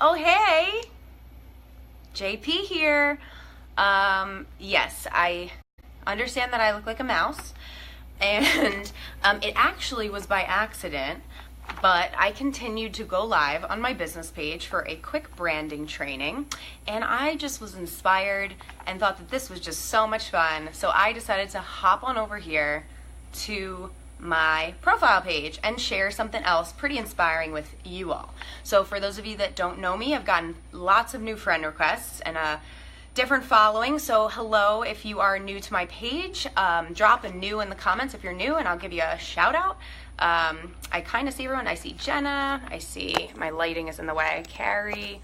Oh, hey, JP here. Yes, I understand that I look like a mouse, and it actually was by accident, but I continued to go live on my business page for a quick branding training, and I just was inspired and thought that this was just so much fun, so I decided to hop on over here to my profile page and share something else pretty inspiring with you all. So for those of you that don't know me, I've gotten lots of new friend requests and a different following. So hello, if you are new to my page, drop a new in the comments if you're new and I'll give you a shout out. I kind of see everyone. I see Jenna, I see my lighting is in the way, Carrie.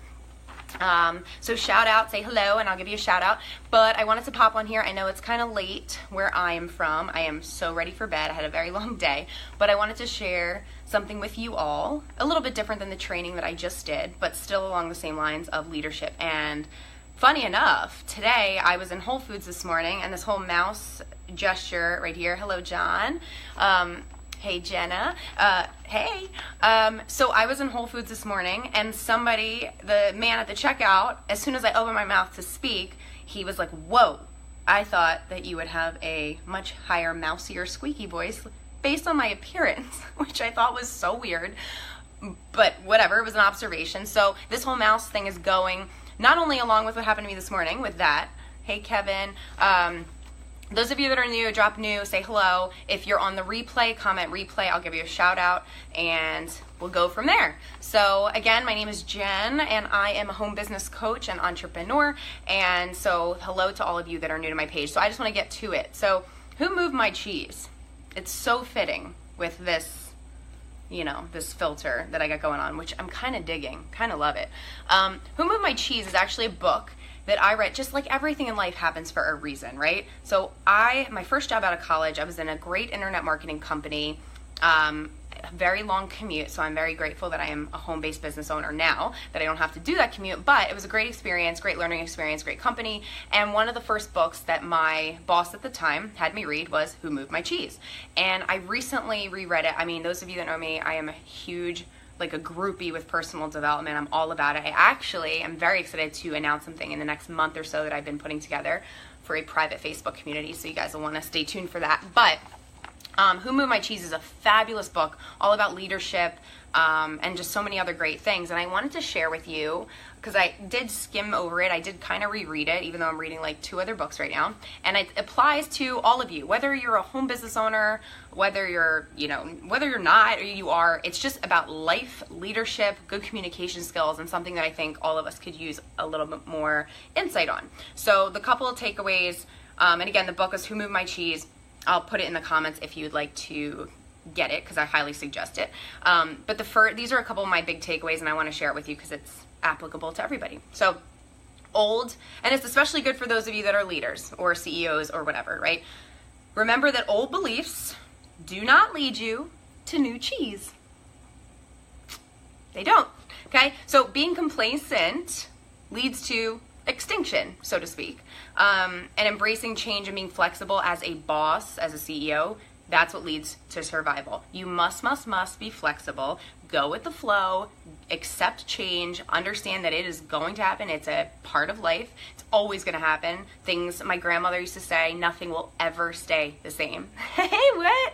So shout out, say hello, and I'll give you a shout out. But I wanted to pop on here. I know it's kind of late where I am from. I am so ready for bed. I had a very long day, but I wanted to share something with you all, a little bit different than the training that I just did, but still along the same lines of leadership. And funny enough, today I was in Whole Foods this morning, and this whole mouse gesture right here, hello John, hey Jenna, hey. So I was in Whole Foods this morning, and somebody, the man at the checkout, as soon as I opened my mouth to speak, he was like, whoa, I thought that you would have a much higher, mousier, squeaky voice based on my appearance, which I thought was so weird, but whatever, it was an observation. So this whole mouse thing is going not only along with what happened to me this morning with that, hey Kevin, those of you that are new, drop new, say hello. If you're on the replay, comment replay, I'll give you a shout out and we'll go from there. So again, my name is Jen and I am a home business coach and entrepreneur. And so hello to all of you that are new to my page. So I just want to get to it. So who moved my cheese? It's so fitting with this, you know, this filter that I got going on, which I'm kind of digging, kind of love it. Who Moved My Cheese is actually a book that I read. Just like everything in life happens for a reason, right? So my first job out of college, I was in a great internet marketing company, a very long commute, so I'm very grateful that I am a home-based business owner now, that I don't have to do that commute, but it was a great experience, great learning experience, great company, and one of the first books that my boss at the time had me read was Who Moved My Cheese? And I recently reread it. I mean, those of you that know me, I am a huge, like a groupie with personal development. I'm all about it. I actually am very excited to announce something in the next month or so that I've been putting together for a private Facebook community, so you guys will want to stay tuned for that. But Who Moved My Cheese is a fabulous book all about leadership and just so many other great things. And I wanted to share with you, because I did skim over it. I did kind of reread it, even though I'm reading like 2 other books right now. And it applies to all of you, whether you're a home business owner, whether you're, whether you're not or you are. It's just about life, leadership, good communication skills, and something that I think all of us could use a little bit more insight on. So the couple of takeaways, and again, the book is Who Moved My Cheese. I'll put it in the comments if you'd like to get it, because I highly suggest it. But these are a couple of my big takeaways, and I want to share it with you because it's applicable to everybody. So and it's especially good for those of you that are leaders or CEOs or whatever, right? Remember that old beliefs do not lead you to new cheese. They don't, okay? So being complacent leads to extinction, so to speak. And embracing change and being flexible as a boss, as a CEO, that's what leads to survival. You must be flexible, go with the flow, accept change, understand that it is going to happen. It's a part of life. It's always going to happen. Things my grandmother used to say, nothing will ever stay the same. Hey, what?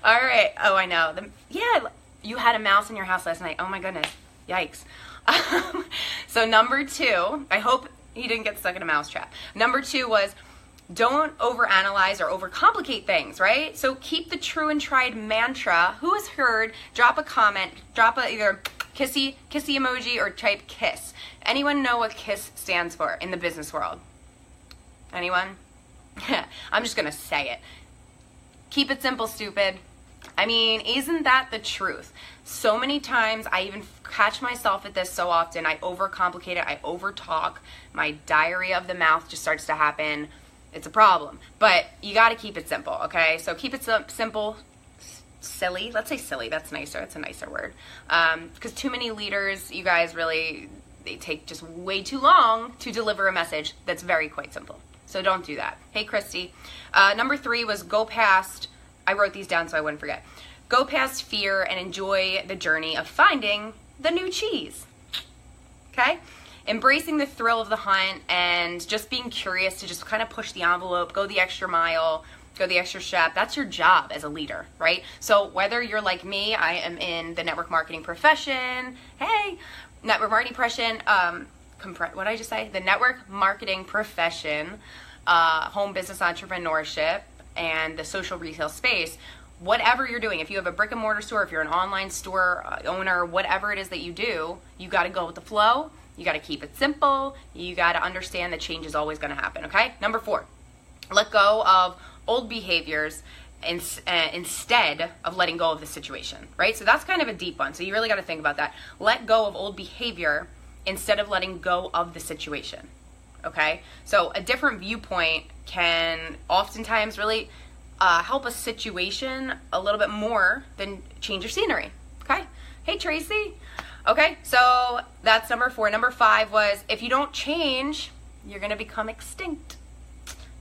All right. Oh, I know. Yeah, you had a mouse in your house last night. Oh my goodness. Yikes. So number 2, I hope he didn't get stuck in a mouse trap. Number 2 was don't overanalyze or overcomplicate things, right? So keep the true and tried mantra. Who has heard? Drop a comment, drop either kissy emoji or type KISS. Anyone know what KISS stands for in the business world? Anyone? I'm just gonna say it. Keep it simple, stupid. I mean, isn't that the truth? So many times, I even catch myself at this so often. I overcomplicate it, I overtalk. My diarrhea of the mouth just starts to happen. It's a problem. But you got to keep it simple, okay? So keep it simple, silly. Let's say silly. That's nicer. That's a nicer word. Because too many leaders, you guys really, they take just way too long to deliver a message that's very quite simple. So don't do that. Hey, Christy. Number 3 was go past. I wrote these down so I wouldn't forget. Go past fear and enjoy the journey of finding the new cheese. okay? Embracing the thrill of the hunt and just being curious to just kind of push the envelope, go the extra mile, go the extra step. That's your job as a leader, right? So whether you're like me, I am in the network marketing profession. Hey, network marketing profession. What did I just say? The network marketing profession, home business entrepreneurship, and the social retail space. Whatever you're doing, if you have a brick and mortar store, if you're an online store owner, whatever it is that you do, you got to go with the flow. You got to keep it simple. You got to understand that change is always going to happen, okay? Number 4, let go of old behaviors instead of letting go of the situation, right? So that's kind of a deep one. So you really got to think about that. Let go of old behavior instead of letting go of the situation, okay? So a different viewpoint can oftentimes really help a situation a little bit more than change your scenery, okay? Hey, Tracy. Okay, so that's number 4. Number 5 was, if you don't change, you're going to become extinct.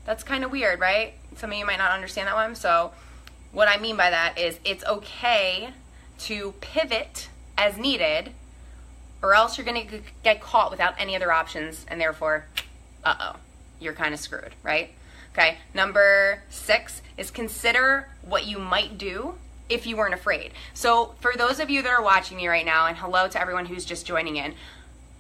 That's kind of weird, right? Some of you might not understand that one. So what I mean by that is it's okay to pivot as needed, or else you're going to get caught without any other options, and therefore, you're kind of screwed, right? Okay, number 6 is consider what you might do if you weren't afraid. So for those of you that are watching me right now, and hello to everyone who's just joining in,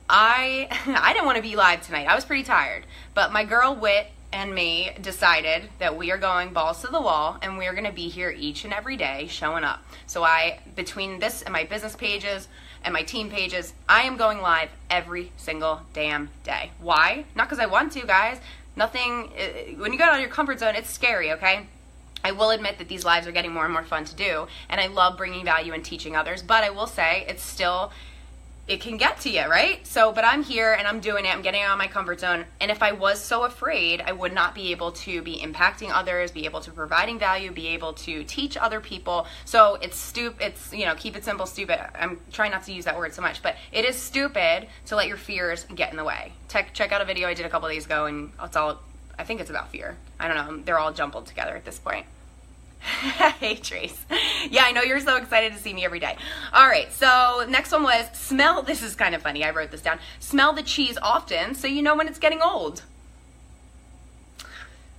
I didn't want to be live tonight. I was pretty tired, but my girl Wit and me decided that we are going balls to the wall, and we are going to be here each and every day showing up. So between this and my business pages and my team pages, I am going live every single damn day. Why? Not because I want to, guys. When you get out of your comfort zone, it's scary, okay? I will admit that these lives are getting more and more fun to do, and I love bringing value and teaching others, but I will say it can get to you, right? So, but I'm here and I'm doing it. I'm getting out of my comfort zone. And if I was so afraid, I would not be able to be impacting others, be able to providing value, be able to teach other people. So it's keep it simple, stupid. I'm trying not to use that word so much, but it is stupid to let your fears get in the way. Check out a video I did a couple days ago, and I think it's about fear. I don't know. They're all jumbled together at this point. Hey, Trace. Yeah, I know you're so excited to see me every day. All right, so next one was smell. This is kind of funny. I wrote this down. Smell the cheese often so you know when it's getting old.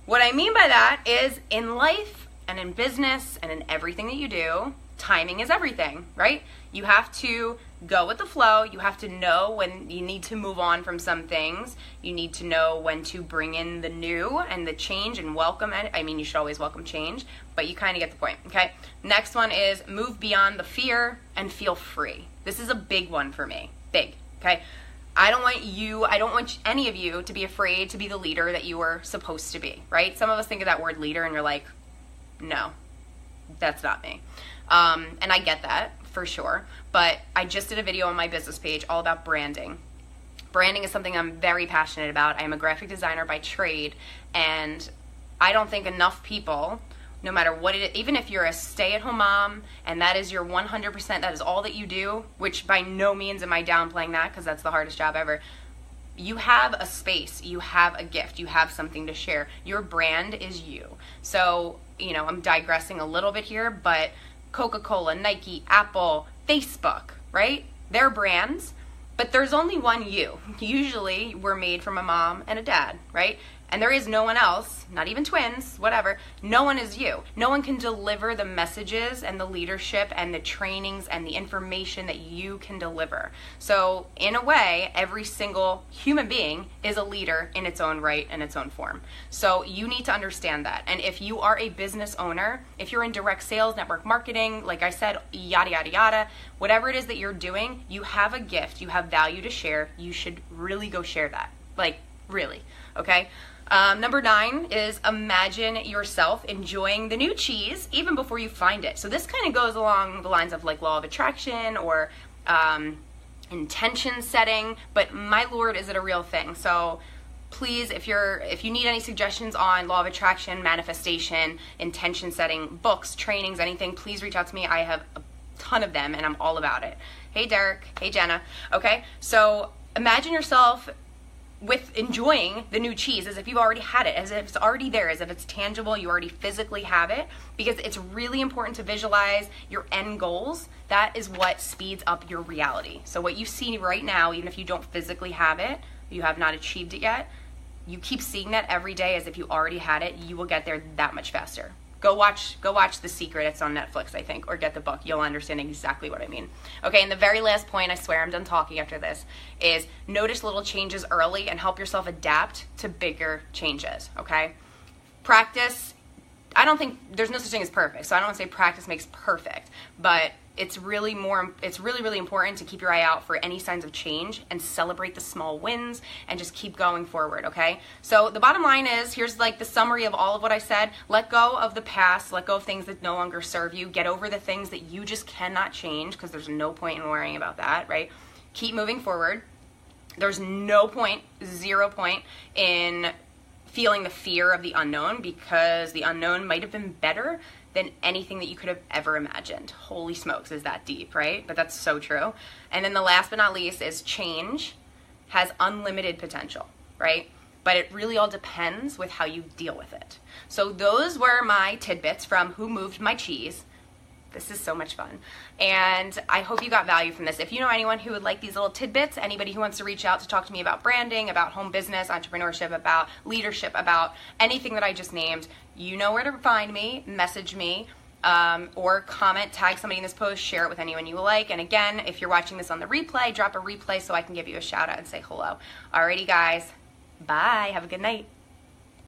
What I mean by that is in life and in business and in everything that you do, timing is everything, right? You have to go with the flow. You have to know when you need to move on from some things. You need to know when to bring in the new and the change and welcome it. I mean, you should always welcome change, but you kind of get the point, okay? Next one is move beyond the fear and feel free. This is a big one for me. Big, okay? I don't want any of you to be afraid to be the leader that you are supposed to be, right? Some of us think of that word leader and you're like, no, that's not me. And I get that for sure, but I just did a video on my business page all about branding. Branding is something I'm very passionate about. I am a graphic designer by trade, and I don't think enough people, no matter what it is, even if you're a stay-at-home mom and that is your 100%, that is all that you do, which by no means am I downplaying that because that's the hardest job ever. You have a space, you have a gift, you have something to share. Your brand is you. So, I'm digressing a little bit here, but Coca-Cola, Nike, Apple, Facebook, right? They're brands, but there's only one you. Usually we're made from a mom and a dad, right? And there is no one else, not even twins, whatever. No one is you. No one can deliver the messages and the leadership and the trainings and the information that you can deliver. So in a way, every single human being is a leader in its own right and its own form. So you need to understand that. And if you are a business owner, if you're in direct sales, network marketing, like I said, yada, yada, yada, whatever it is that you're doing, you have a gift, you have value to share. You should really go share that. Like, really, okay? Number 9 is imagine yourself enjoying the new cheese even before you find it. So this kind of goes along the lines of like law of attraction or intention setting, but my Lord, is it a real thing? So please, if you need any suggestions on law of attraction, manifestation, intention setting, books, trainings, anything, please reach out to me. I have a ton of them and I'm all about it. Hey, Derek. Hey, Jenna. Okay, so imagine yourself with enjoying the new cheese as if you've already had it, as if it's already there, as if it's tangible, you already physically have it, because it's really important to visualize your end goals. That is what speeds up your reality. So what you see right now, even if you don't physically have it, you have not achieved it yet, you keep seeing that every day as if you already had it, you will get there that much faster. Go watch The Secret. It's on Netflix, I think, or get the book. You'll understand exactly what I mean. Okay, and the very last point, I swear I'm done talking after this, is notice little changes early and help yourself adapt to bigger changes, okay? Practice, I don't think, there's no such thing as perfect, so I don't want to say practice makes perfect, but it's really important to keep your eye out for any signs of change and celebrate the small wins and just keep going forward, okay? So the bottom line is, here's like the summary of all of what I said. Let go of the past, let go of things that no longer serve you, get over the things that you just cannot change, because there's no point in worrying about that, right? Keep moving forward. There's no point, 0 point in feeling the fear of the unknown, because the unknown might have been better than anything that you could have ever imagined. Holy smokes, is that deep, right? But that's so true. And then the last but not least is change has unlimited potential, right? But it really all depends with how you deal with it. So those were my tidbits from Who Moved My Cheese. This is so much fun. And I hope you got value from this. If you know anyone who would like these little tidbits, anybody who wants to reach out to talk to me about branding, about home business, entrepreneurship, about leadership, about anything that I just named, you know where to find me, message me, or comment, tag somebody in this post, share it with anyone you like. And again, if you're watching this on the replay, drop a replay so I can give you a shout out and say hello. Alrighty guys, bye, have a good night.